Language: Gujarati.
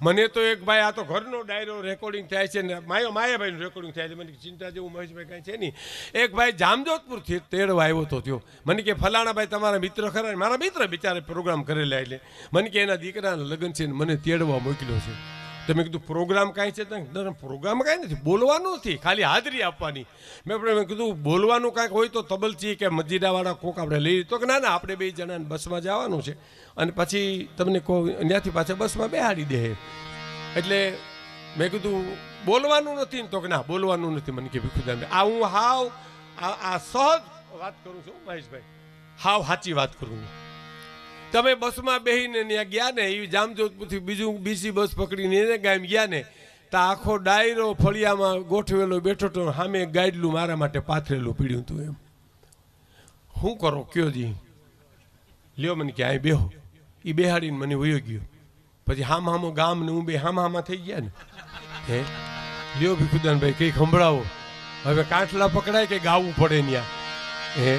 મને તો એક ભાઈ આ તો ઘરનો ડાયરો રેકોર્ડિંગ થાય છે ને માયાભાઈનું રેકોર્ડિંગ થાય છે. મને ચિંતા જેવું મહેશભાઈ કાંઈ છે નહીં. એક ભાઈ જામજોધપુરથી તેડવા આવ્યો તો થયો. મને કે ફલાણા ભાઈ તમારા મિત્ર ખરા? મારા મિત્ર બિચારે પ્રોગ્રામ કરેલા. એટલે મને કે એના દીકરાના લગ્ન છે ને મને તેડવા મોકલ્યો છે. તમે કીધું પ્રોગ્રામ કાંઈ છે? પ્રોગ્રામ કાંઈ નથી, બોલવાનું નથી, ખાલી હાજરી આપવાની. મેં કીધું બોલવાનું કાંઈક હોય તો તબલચી કે મજીરાવાળા કોક આપણે લઈ. તો કે ના ના, આપણે 2 જણાને બસમાં જવાનું છે અને પછી તમને ત્યાંથી પાછા બસમાં બેહાડી દે. એટલે મેં કીધું બોલવાનું નથી ને? તો કે ના બોલવાનું નથી. મને કે ભીખુદાન આ હું હાવ આ સહજ વાત કરું છું મહેશભાઈ, હાવ સાચી વાત કરું. તમે બસમાં બેસીને ત્યાં ગયા ને, એ જામજોધપુરથી બીજી બસ પકડીને એને ગામ ગયા ને, તો આખો ડાયરો ફળિયામાં ગોઠવેલો બેઠો તો સામે ગાડલું મારા માટે પાથરેલું પીડ્યું હતું. એમ શું કરો કયો જી? લ્યો મને કે અહીં બેહો. એ બેહાડીને મને વયો ગયો. પછી હામો ગામ ને હું બે હામા થઈ ગયા ને. હે લ્યો ભીખુદાનભાઈ કંઈક સંભળાવો. હવે કાંઠલા પકડાય કે ગાવું પડે ત્યાં? હે